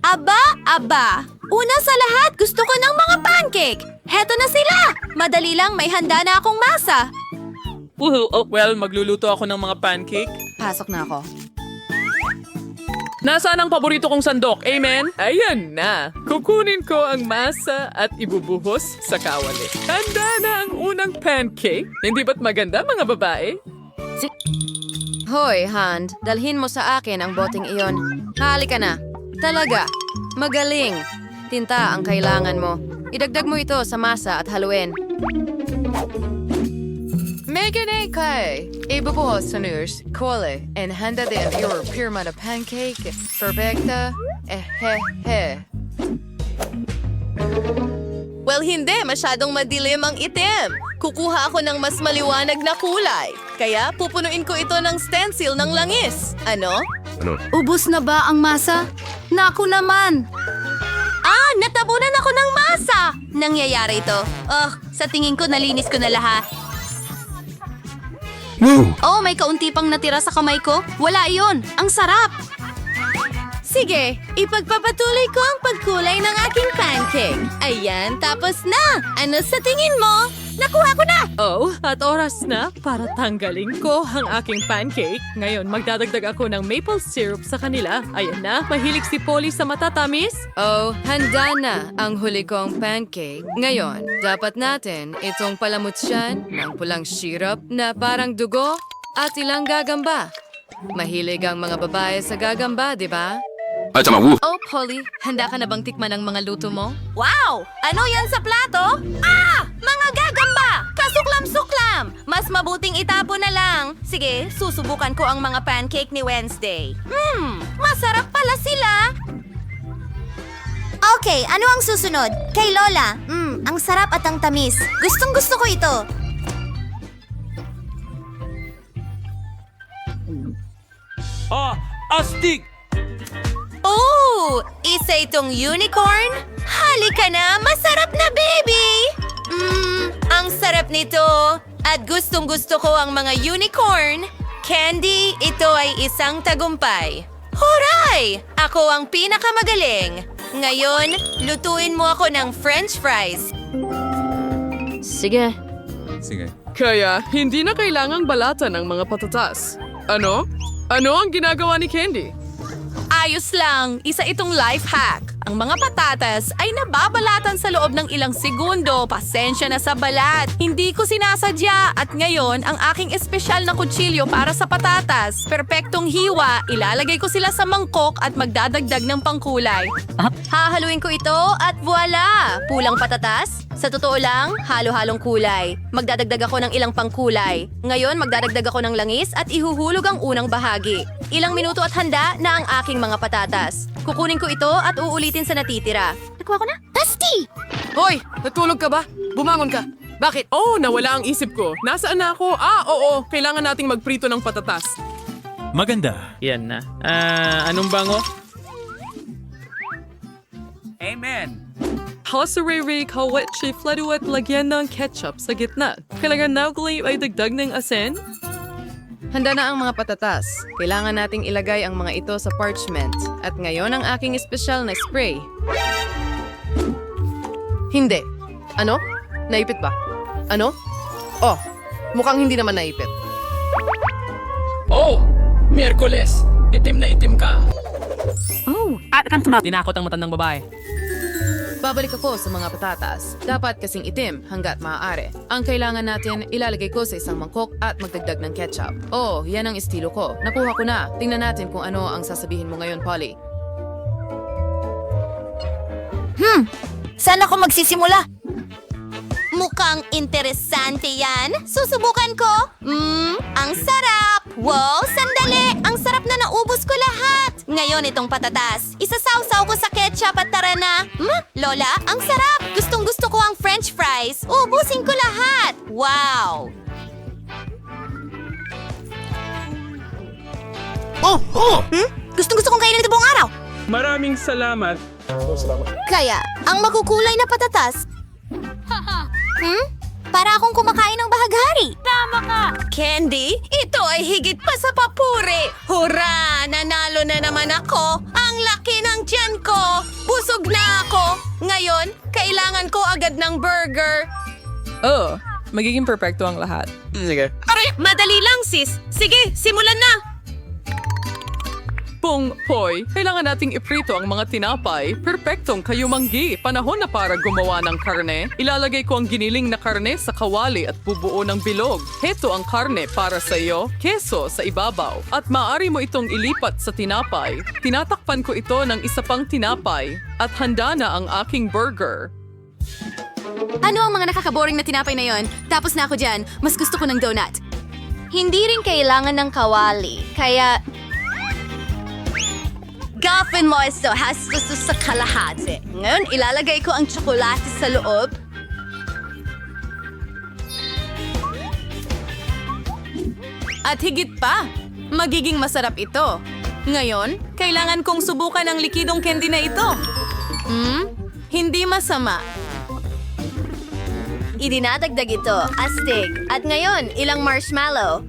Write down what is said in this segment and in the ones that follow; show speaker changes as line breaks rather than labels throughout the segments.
Aba! Una sa lahat, gusto ko ng mga pancake! Heto na sila! Madali lang, may handa na akong masa.
Well, magluluto ako ng mga pancake.
Pasok na ako.
Nasaan ang paborito kong sandok? Amen? Ayan na. Kukunin ko ang masa at ibubuhos sa kawali. Handa na ang unang pancake. Hindi ba't maganda, mga babae?
Hoy, Hand, dalhin mo sa akin ang boteng iyon. Halika na. Talaga. Magaling. Tinta ang kailangan mo. Idagdag mo ito sa masa at haluin.
Megan kay ibubuhos sa nurse, kole, and handa din your pyramid pancake. Perfecta. He.
Well, hindi. Masyadong madilim ang itim. Kukuha ako ng mas maliwanag na kulay. Kaya pupunuin ko ito ng stencil ng langis. Ano?
Ubus na ba ang masa? Naku naman! Natabunan ako ng masa! Nangyayari ito. Sa tingin ko nalinis ko na lahat. Oh, may kaunti pang natira sa kamay ko. Wala iyon. Ang sarap!
Sige, ipagpapatuloy ko ang pagkulay ng aking pancake. Ayan, tapos na. Ano sa tingin mo? Nakuha ko na!
Oh, at oras na para tanggalin ko ang aking pancake. Ngayon, magdadagdag ako ng maple syrup sa kanila. Ayan na, mahilig si Polly sa matatamis.
Oh, handa na ang huli kong pancake. Ngayon, dapat natin itong palamutsyan ng pulang syrup na parang dugo at ilang gagamba. Mahilig ang mga babae sa gagamba, di ba?
Oh, Polly, handa ka na bang tikman ang mga luto mo?
Wow! Ano yan sa plato? Mga gagamba! Kasuklam-suklam! Mas mabuting itapo na lang. Sige, susubukan ko ang mga pancake ni Wednesday. Masarap pala sila!
Okay, ano ang susunod? Kay Lola. Ang sarap at ang tamis. Gustong-gusto ko ito.
Astig!
Oh! Isa itong unicorn? Halika na! Masarap na, baby! Ang sarap nito! At gustong-gusto ko ang mga unicorn. Candy, ito ay isang tagumpay. Huray! Ako ang pinakamagaling. Ngayon, lutuin mo ako ng french fries.
Sige.
Kaya, hindi na kailangang balatan ng mga patatas. Ano? Ano ang ginagawa ni Candy?
Ayos lang. Isa itong life hack. Ang mga patatas ay nababalatan sa loob ng ilang segundo. Pasensya na sa balat. Hindi ko sinasadya. At ngayon, ang aking espesyal na kutsilyo para sa patatas. Perpektong hiwa. Ilalagay ko sila sa mangkok at magdadagdag ng pangkulay.
Hahaluin ko ito at voila! Pulang patatas. Sa totoo lang, halo-halong kulay. Magdadagdag ako ng ilang pangkulay. Ngayon, magdadagdag ako ng langis at ihuhulog ang unang bahagi. Ilang minuto at handa na ang aking mga patatas. Kukunin ko ito at uulitin sa natitira.
Nakuha ko na. Tasty!
Hoy! Natulog ka ba? Bumangon ka. Bakit? Oh, nawala ang isip ko. Nasaan na ako? Oo. Kailangan nating magprito ng patatas.
Maganda.
Yan na. Anong bango?
Amen.
Hasarere kawet si fladu at lagyan ng ketchup sa gitna. Kailangan na ay dagdag ng asin?
Handa na ang mga patatas. Kailangan nating ilagay ang mga ito sa parchment. At ngayon ang aking espesyal na spray. Hindi. Ano? Naipit ba? Ano? Oh, mukhang hindi naman naipit.
Oh! Miyerkules! Itim na itim ka.
Tinakot ang matandang babae.
Babalik ako sa mga patatas. Dapat kasing itim hanggat maaari. Ang kailangan natin, ilalagay ko sa isang mangkok at magdagdag ng ketchup. Oh, yan ang estilo ko. Nakuha ko na. Tingnan natin kung ano ang sasabihin mo ngayon, Polly.
Saan ako magsisimula?
Mukhang interesante yan. Susubukan ko. Ang sarap. Wow, sandali. Ang sarap na naubos ko lahat. Ngayon itong patatas. Isasawsaw ko sa ketchup at tara na. Lola, ang sarap. Gustong-gusto ko ang french fries. Ubusin ko lahat. Wow.
Gustong-gusto kong kainin ito buong araw.
Maraming salamat.
Kaya, ang makukulay na patatas. Para akong kumakain ng bahaghari.
Candy, ito ay higit pa sa papuri. Hurra! Nanalo na naman ako. Ang laki ng tiyan ko.
Kailangan ko agad ng burger.
Oh, magiging perpekto ang lahat.
Madali lang, sis. Sige, simulan na.
Poy, kailangan nating iprito ang mga tinapay. Perpektong kayumanggi. Panahon na para gumawa ng karne. Ilalagay ko ang giniling na karne sa kawali at bubuo ng bilog. Heto ang karne para sa iyo, keso sa ibabaw. At maaari mo itong ilipat sa tinapay. Tinatakpan ko ito ng isa pang tinapay. At handa na ang aking burger.
Ano ang mga nakakaboring na tinapay na yon? Tapos na ako dyan. Mas gusto ko ng donut.
Hindi rin kailangan ng kawali, kaya...
Gawin mo ito hastos sa kalahati. Ngayon, ilalagay ko ang tsokolate sa loob. At higit pa, magiging masarap ito. Ngayon, kailangan kong subukan ang likidong candy na ito. Hindi masama.
Idinadagdag ito, astig. At ngayon, ilang marshmallow.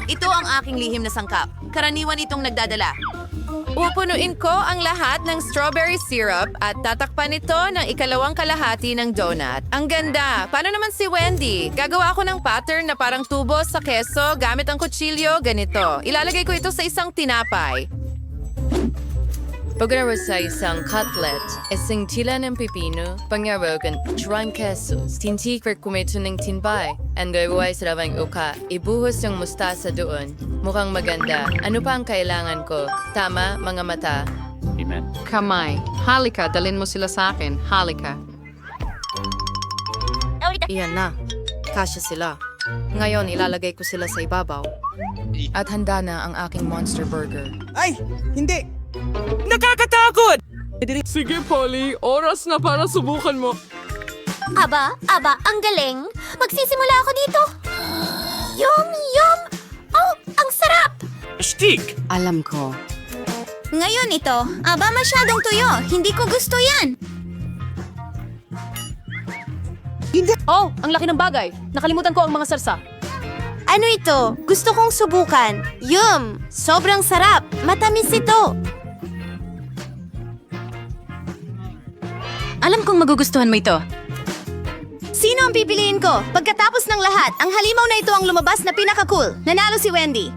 Ito ang aking lihim na sangkap. Karaniwan itong nagdadala. Pupunuin ko ang lahat ng strawberry syrup at tatakpan ito ng ikalawang kalahati ng donut. Ang ganda! Paano naman si Wendy? Gagawa ako ng pattern na parang tubo sa keso gamit ang kutsilyo, ganito. Ilalagay ko ito sa isang tinapay.
Pagkarawa sa isang cutlet, isang tila ng pipino, pangyarogan, trying quesos, tintikwer kumito ng tinbay, ang gawaway sa rawang uka, ibuhos yung mustasa doon. Mukhang maganda. Ano pa ang kailangan ko? Tama, mga mata.
Amen.
Kamay. Halika, dalin mo sila sa akin. Halika.
Iyan na. Kasya sila. Ngayon, ilalagay ko sila sa ibabaw. At handa na ang aking monster burger.
Sige, Polly. Oras na para subukan mo.
Aba, ang galing. Magsisimula ako dito. Yum, yum! Oh, ang sarap!
Stick!
Alam ko.
Ngayon ito, masyadong tuyo. Hindi ko gusto yan.
Oh, ang laki ng bagay. Nakalimutan ko ang mga sarsa.
Ano ito? Gusto kong subukan. Yum! Sobrang sarap. Matamis ito.
Alam kong magugustuhan mo ito.
Sino ang pipiliin ko? Pagkatapos ng lahat, ang halimaw na ito ang lumabas na pinaka-cool. Nanalo si Wendy.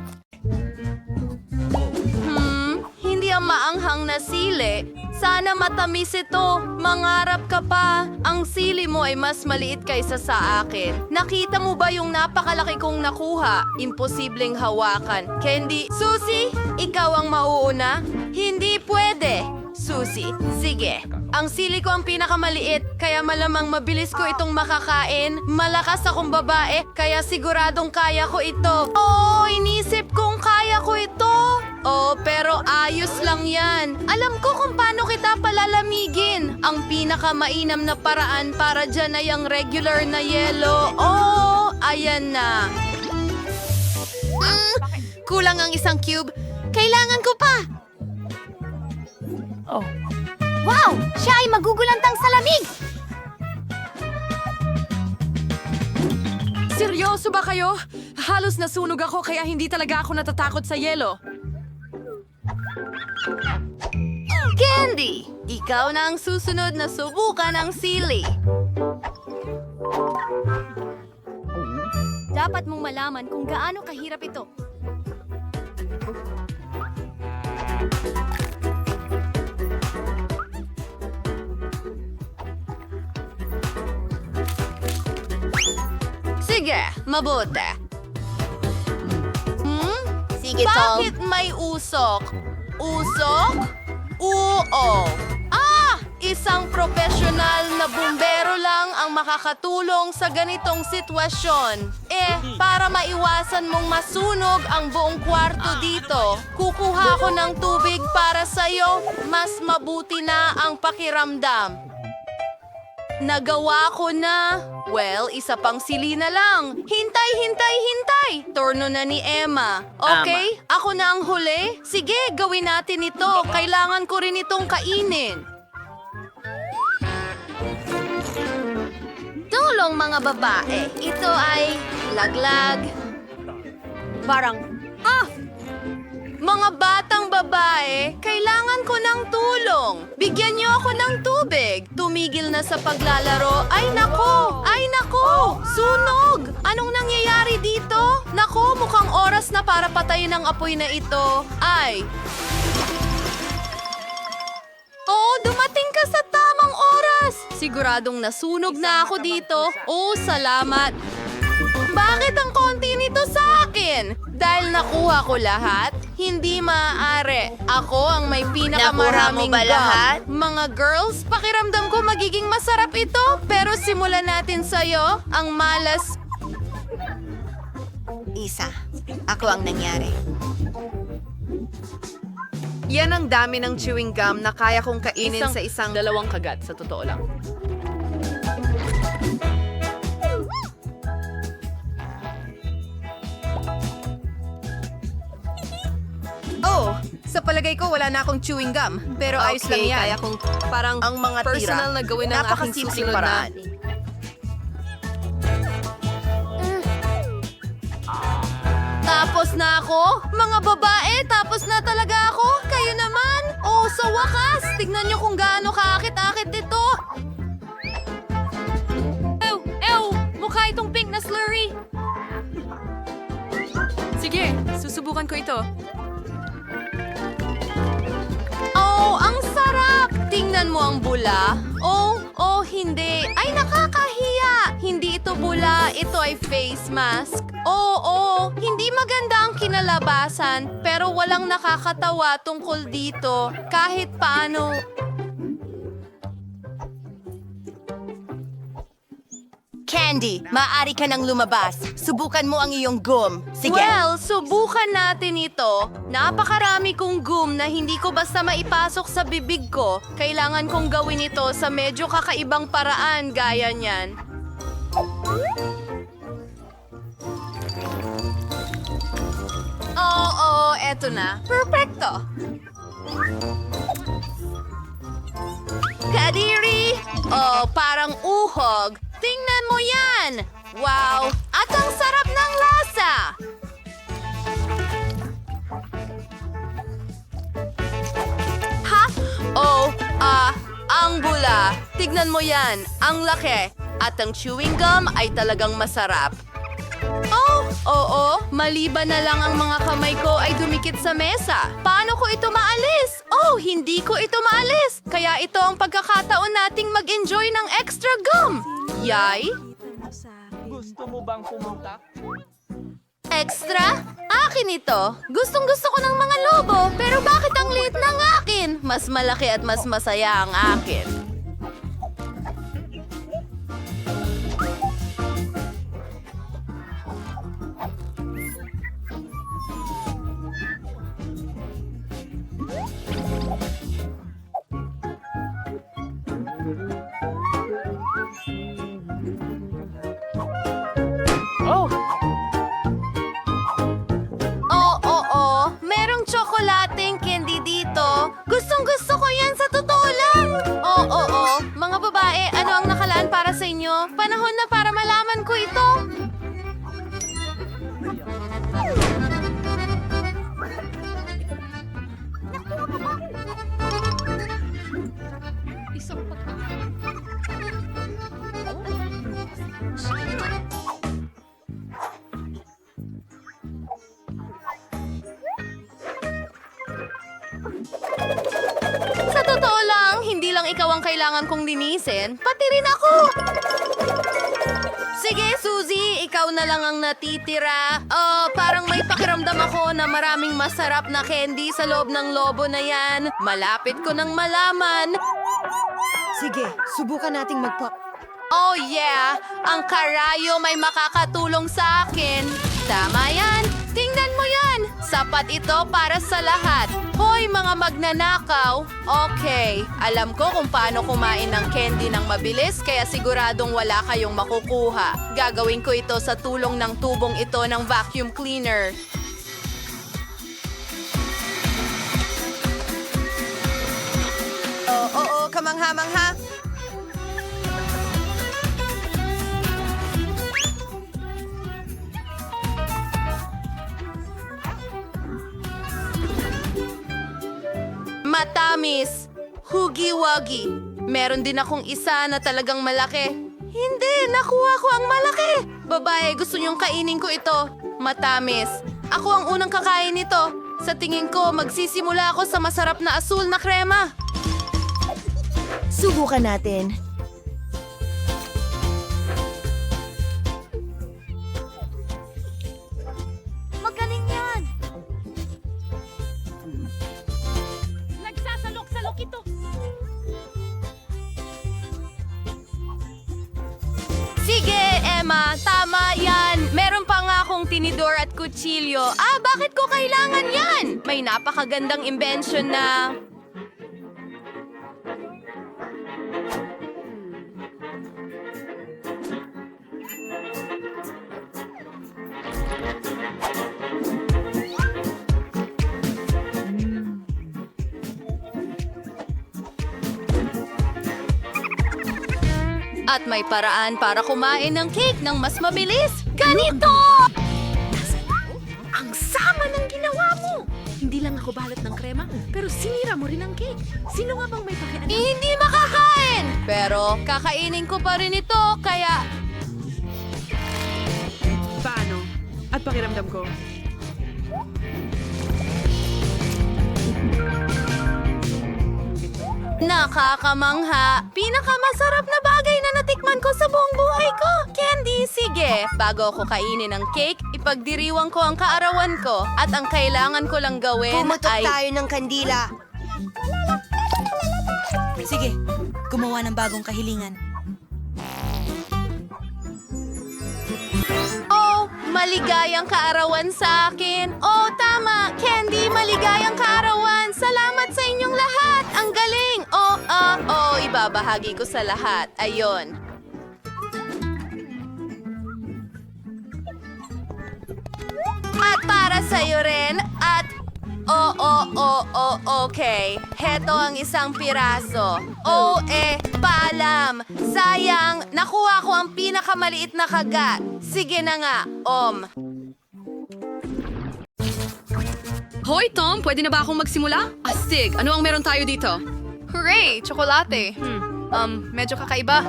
Hindi ang maanghang na sili. Sana matamis ito. Mangarap ka pa. Ang sili mo ay mas maliit kaysa sa akin. Nakita mo ba yung napakalaki kong nakuha? Imposibleng hawakan. Candy, Susie, ikaw ang mauuna? Hindi pwede. Susie, sige. Ang sili ko ang pinakamaliit, kaya malamang mabilis ko itong makakain. Malakas akong babae, kaya siguradong kaya ko ito. Oo, inisip kong kaya ko ito. Oh, pero ayos lang yan. Alam ko kung paano kita palalamigin. Ang pinakamainam na paraan para dyan ay ang regular na yelo. Oh, ayan na. Kulang ang isang cube. Kailangan ko pa.
Wow! Siya ay magugulantang sa lamig!
Seryoso ba kayo? Halos nasunog ako kaya hindi talaga ako natatakot sa yelo.
Candy, ikaw na ang susunod na subukan ng sili.
Dapat mong malaman kung gaano kahirap ito.
Sige, mabuti.
Sige, Tom.
Bakit may usok? Usok? Oo. Isang profesional na bumbero lang ang makakatulong sa ganitong sitwasyon. Para maiwasan mong masunog ang buong kwarto dito, kukuha ko ng tubig para sa'yo. Mas mabuti na ang pakiramdam. Nagawa ko na. Well, isa pang sili na lang. Hintay! Turno na ni Emma. Okay, ako na ang huli. Sige, gawin natin ito. Kailangan ko rin itong kainin. Tulong mga babae. Ito ay laglag. Parang, mga batang babae, kailangan ko ng tulong. Bigyan niyo ako ng tubig. Tumigil na sa paglalaro. Ay nako! Ay nako! Sunog! Anong nangyayari dito? Nako, mukhang oras na para patayin ang apoy na ito. Ay! Oh, dumating ka sa tamang oras! Siguradong nasunog na ako dito. Oh, salamat! Bakit ang konti nito sa akin? Dahil nakuha ko lahat? Hindi maaari. Ako ang may pinakamaraming gum. Mga girls, pakiramdam ko magiging masarap ito. Pero simulan natin sa'yo, ang malas.
Isa, ako ang nangyari.
Yan ang dami ng chewing gum na kaya kong kainin sa isang...
Dalawang kagat, sa totoo lang.
Oh, sa palagay ko wala na akong chewing gum. Pero ayos lang yan.
Kaya kung parang
Ang mga
personal
tira.
na gawin ang aking
Napakasimpleng
susunod
paraan.
na...
Tapos na ako? Mga babae, tapos na talaga ako? Kayo naman? Oh, sa wakas! Tignan niyo kung gaano kaakit-akit ito.
Ew! Mukha itong pink na slurry.
Sige, susubukan ko ito.
Oh, ang sarap! Tingnan mo ang bula. Oh, hindi. Ay, nakakahiya! Hindi ito bula, ito ay face mask. Oo, hindi maganda ang kinalabasan, pero walang nakakatawa tungkol dito. Kahit paano...
Candy, maaari ka nang lumabas. Subukan mo ang iyong gum. Sige.
Well, subukan natin ito. Napakarami kong gum na hindi ko basta maipasok sa bibig ko. Kailangan kong gawin ito sa medyo kakaibang paraan gaya niyan. Oo, eto na. Perfecto. Kadiri! Oh, parang uhog. Tingnan mo yan! Wow! At ang sarap ng lasa! Ha? Oh, ang bula. Tignan mo yan. Ang laki. At ang chewing gum ay talagang masarap. Oh, oo. Maliban na lang ang mga kamay ko ay dumikit sa mesa. Paano ko ito maalis? Oh, hindi ko ito maalis. Kaya ito ang pagkakataon nating mag-enjoy ng extra gum. Yay? Extra? Akin ito. Gustong-gusto ko ng mga lobo, pero bakit ang liit ng akin? Mas malaki at mas masaya ang akin. Oo. Merong tsokolating candy dito. Gustong-gusto ko yan sa totoo lang. Oo. Mga babae, ano ang nakalaan para sa inyo? Panahon na para malaman ko ito. Sa totoo lang, hindi lang ikaw ang kailangan kong linisin, pati rin ako. Sige, Suzy, ikaw na lang ang natitira. Parang may pakiramdam ako na maraming masarap na candy sa loob ng lobo na yan. Malapit ko nang malaman.
Sige, subukan nating magpa...
Oh yeah, ang karayo may makakatulong sa akin. Tama yan, tingnan mo yan. Sapat ito para sa lahat. Hoy mga magnanakaw. Okay, alam ko kung paano kumain ng candy ng mabilis kaya siguradong wala kayong makukuha. Gagawin ko ito sa tulong ng tubong ito ng vacuum cleaner.
Oo, kamangha-mangha.
Matamis. Hugi-wagi. Meron din akong isa na talagang malaki. Hindi, nakuha ko ang malaki. Babae, gusto niyong kainin ko ito. Matamis. Ako ang unang kakain nito. Sa tingin ko, magsisimula ako sa masarap na asul na krema.
Subukan natin.
Magaling yan!
Nagsasalok-salok ito.
Sige, Emma. Tama yan. Meron pa nga akong tinidor at kutsilyo. Bakit ko kailangan yan? May napakagandang invention na... At may paraan para kumain ng cake ng mas mabilis. Ganito!
Ang sama ng ginawa mo! Hindi lang ako balat ng krema, pero sinira mo rin ang cake. Sino nga bang may pakialam?
Hindi makakain! Pero kakainin ko pa rin ito, kaya...
Paano? At pakiramdam ko?
Nakakamangha! Pinakamasarap na bagay na natikman ko sa buong buhay ko! Candy, sige! Bago ako kainin ang cake, ipagdiriwang ko ang kaarawan ko at ang kailangan ko lang gawin
Pumutok
ay...
tayo ng kandila. Sige, gumawa ng bagong kahilingan.
Oh, maligayang kaarawan sa akin! Oh, tama! Candy, maligayang kaarawan! Salamat sa inyong lahat! Ang galing! Ibabahagi ko sa lahat. Ayon. At para sa'yo rin, at... okay. Heto ang isang piraso. Paalam. Sayang, nakuha ko ang pinakamaliit na kagat. Sige na nga,
Hoy, Tom! Pwede na ba akong magsimula? Astig! Ano ang meron tayo dito?
Hooray! Tsokolate!
Medyo kakaiba.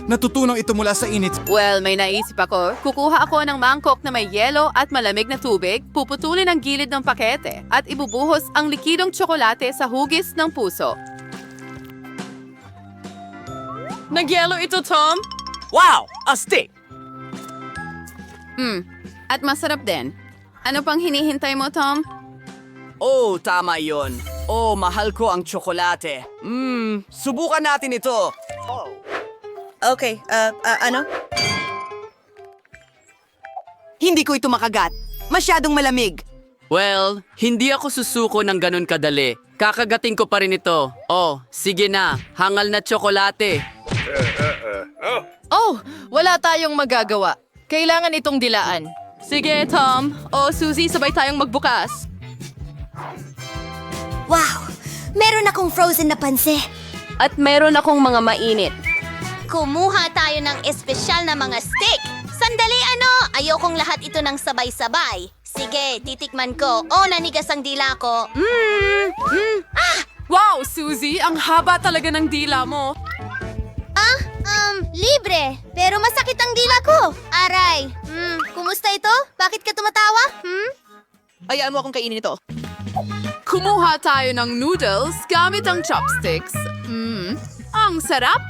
Natutunaw ito mula sa init.
Well, may naisip ako. Kukuha ako ng mangkok na may yelo at malamig na tubig, puputulin ang gilid ng pakete, at ibubuhos ang likidong tsokolate sa hugis ng puso.
Nagyelo ito, Tom?
Wow! Astig!
At masarap din. Ano pang hinihintay mo, Tom?
Oh, tama yon. Oh, mahal ko ang tsokolate. Subukan natin ito.
Okay, ano?
Hindi ko ito makagat. Masyadong malamig.
Well, hindi ako susuko ng ganun kadali. Kakagating ko pa rin ito. Oh, sige na. Hangal na tsokolate.
Oh, wala tayong magagawa. Kailangan itong dilaan.
Sige, Tom. Suzy, sabay tayong magbukas.
Wow! Meron akong frozen na panse.
At meron akong mga mainit.
Kumuha tayo ng espesyal na mga steak. Sandali, ayokong lahat ito ng sabay-sabay. Sige, titikman ko. Nanigas ang dila ko.
Wow, Suzy! Ang haba talaga ng dila mo.
Libre. Pero masakit ang dila ko. Aray. Kumusta ito? Bakit ka tumatawa?
Hayaan mo akong kainin ito.
Kumuha tayo ng noodles gamit ang chopsticks. Ang sarap!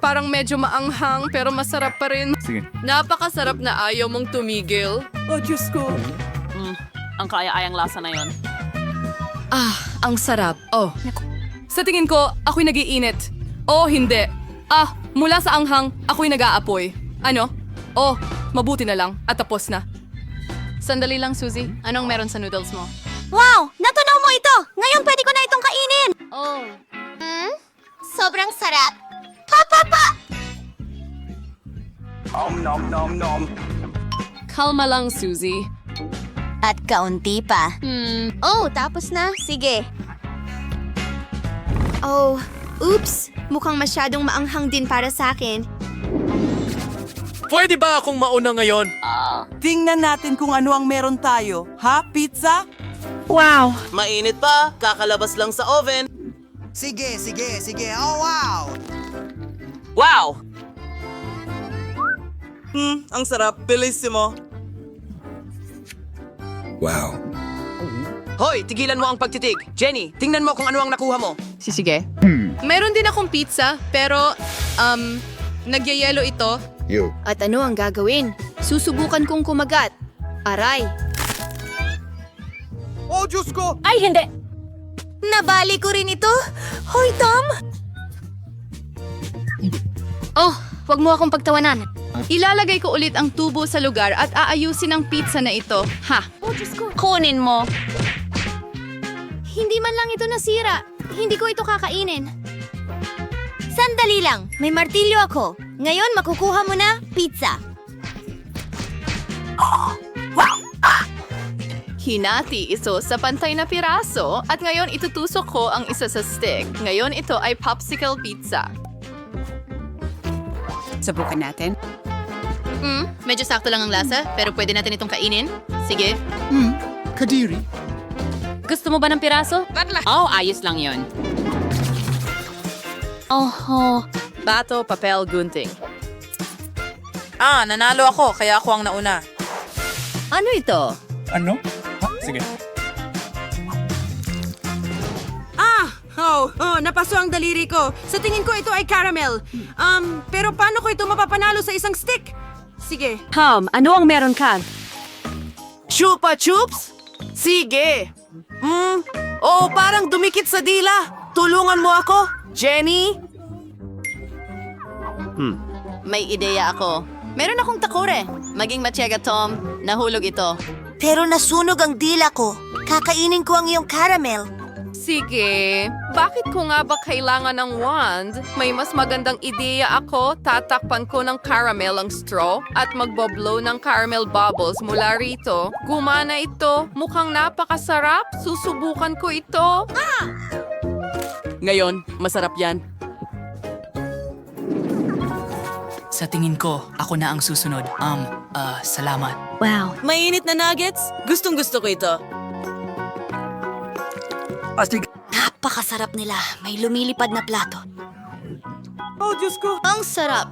Parang medyo maanghang pero masarap pa rin.
Sige.
Napakasarap na ayaw mong tumigil.
Oh, Diyos ko.
Ang kaya-ayang lasa na yon.
Ang sarap. Sa tingin ko, ako'y nagiinit. Hindi. Mula sa anghang, ako'y nag-aapoy. Ano? Mabuti na lang at tapos na.
Sandali lang, Suzy. Anong meron sa noodles mo?
Wow! Natunaw mo ito! Ngayon pwede ko na itong kainin! Sobrang sarap.
Kalma lang, Suzy.
At kaunti pa. Tapos na? Sige. Oops. Mukhang masyadong maanghang din para sa akin.
Pwede ba akong mauna ngayon?
Tingnan natin kung ano ang meron tayo. Ha, pizza? Mainit pa, kakalabas lang sa oven.
Sige. Oh, wow!
Wow! Ang sarap, bellissimo.
Wow.
Hoy, tigilan mo ang pagtitig. Jenny, tingnan mo kung ano ang nakuha mo.
Sige.
Meron din akong pizza, pero, nagyayelo ito.
At ano ang gagawin? Susubukan kong kumagat. Aray.
Oh, Diyos ko!
Ay, hindi!
Nabali ko rin ito. Hoy, Tom!
Oh, wag mo akong pagtawanan.
Ilalagay ko ulit ang tubo sa lugar at aayusin ang pizza na ito. Ha?
Kunin mo.
Hindi man lang ito nasira. Hindi ko ito kakainin.
Sandali lang, may martilyo ako. Ngayon makukuha mo na pizza.
Hinati ito sa pantay na piraso at ngayon itutusok ko ang isa sa stick. Ngayon ito ay popsicle pizza.
Subukan natin.
Medyo sakto lang ang lasa, pero pwede natin itong kainin. Sige.
Kadiri.
Gusto mo ba ng piraso?
Oh, ayos lang yon.
Bato, papel, gunting.
Nanalo ako, kaya ako ang nauna.
Ano ito?
Ano? Sige.
Napaso ang daliri ko. Sa tingin ko ito ay caramel. Pero paano ko ito mapapanalo sa isang stick? Sige.
Tom, ano ang meron ka?
Chupa Chups? Sige. Oh, parang dumikit sa dila. Tulungan mo ako, Jenny.
May ideya ako. Meron akong takore. Maging matyaga, Tom. Nahulog ito.
Pero nasunog ang dila ko. Kakainin ko ang iyong caramel.
Sige. Bakit ko nga ba kailangan ng wand? May mas magandang ideya ako. Tatakpan ko ng caramel ang straw at magboblow ng caramel bubbles mula rito. Gumana ito. Mukhang napakasarap. Susubukan ko ito.
Ngayon, masarap yan.
Sa tingin ko, ako na ang susunod. Salamat.
Mainit na nuggets? Gustong gusto ko ito.
Napakasarap nila. May lumilipad na plato.
Oh, Diyos ko.
Ang sarap.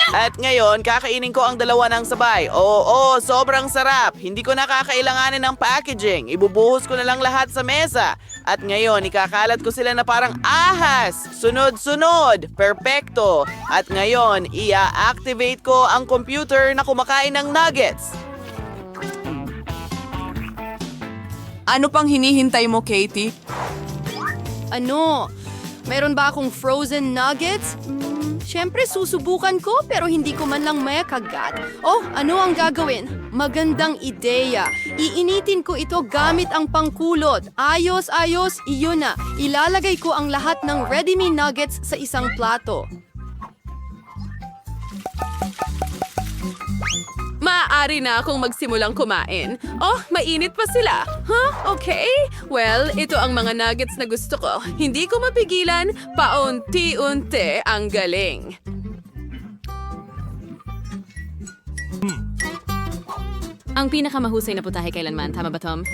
At ngayon, kakainin ko ang dalawa ng sabay. Oo, sobrang sarap. Hindi ko na kakailanganin ng packaging. Ibubuhos ko na lang lahat sa mesa. At ngayon, ikakalat ko sila na parang ahas. Sunod-sunod. Perpekto. At ngayon, ia-activate ko ang computer na kumakain ng nuggets.
Ano pang hinihintay mo, Katie?
Ano? Meron ba akong frozen nuggets? Siyempre, susubukan ko pero hindi ko man lang may kagat. Oh, ano ang gagawin? Magandang ideya. Iinitin ko ito gamit ang pangkulot. Ayos, iyon na. Ilalagay ko ang lahat ng ready-made nuggets sa isang plato. Maaari na akong magsimulang kumain. Oh, mainit pa sila. Huh? Okay. Well, ito ang mga nuggets na gusto ko. Hindi ko mapigilan. Paunti-unti ang galing.
Ang pinakamahusay na putahe kailanman. Tama ba, Tom?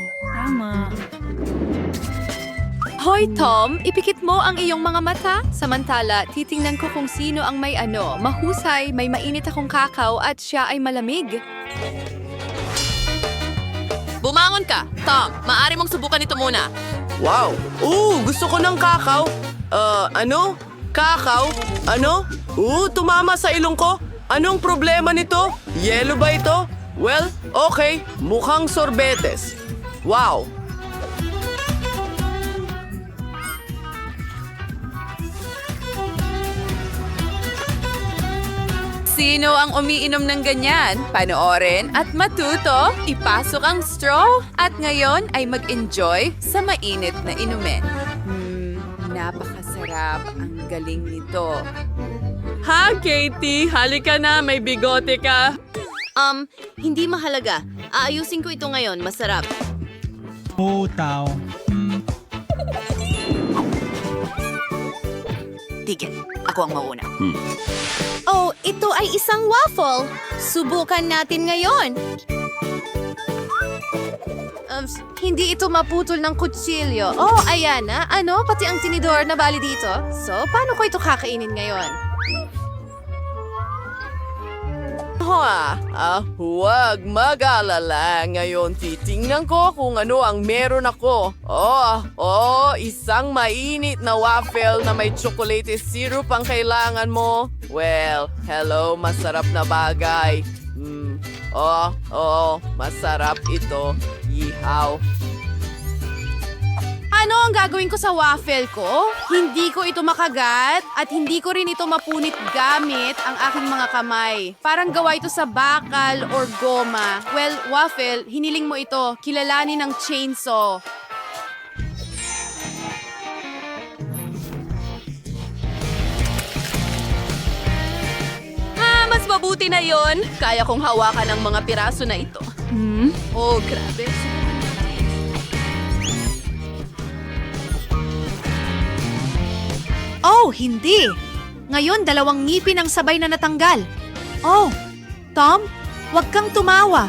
Hoy, Tom, ipikit mo ang iyong mga mata. Samantala, titingnan ko kung sino ang may ano. Mahusay, may mainit akong kakao at siya ay malamig.
Bumangon ka! Tom, maaari mong subukan ito muna.
Wow! Gusto ko ng kakao. Ano? Kakao? Ano? Tumama sa ilong ko. Anong problema nito? Yelo ba ito? Well, okay. Mukhang sorbetes. Wow!
Sino ang umiinom ng ganyan? Panoorin at matuto, ipasok ang straw at ngayon ay mag-enjoy sa mainit na inumin. Napakasarap. Ang galing nito.
Ha, Katie? Halika na, may bigote ka.
Hindi mahalaga. Aayusin ko ito ngayon. Masarap.
Oh, tao.
Tigil. Ako ang mauna.
Oh, ito ay isang waffle. Subukan natin ngayon.
Hindi ito maputol ng kutsilyo. Oh, ayan na. Ano? Pati ang tinidor na bali dito. So, paano ko ito kakainin ngayon?
Huwag mag-alala. Ngayon titingnan ko kung ano ang meron ako. Isang mainit na waffle na may chocolate syrup ang kailangan mo. Well, hello, masarap na bagay. Masarap ito. Ihaw.
Ano ang gagawin ko sa waffle ko? Hindi ko ito makagat at hindi ko rin ito mapunit gamit ang aking mga kamay. Parang gawa ito sa bakal or goma. Well, waffle, hiniling mo ito. Kilalanin ng chainsaw. Mas mabuti na yon. Kaya kong hawakan ang mga piraso na ito. Oh, grabe.
Oh, hindi! Ngayon, 2 ngipin ang sabay na natanggal. Oh, Tom, huwag kang tumawa.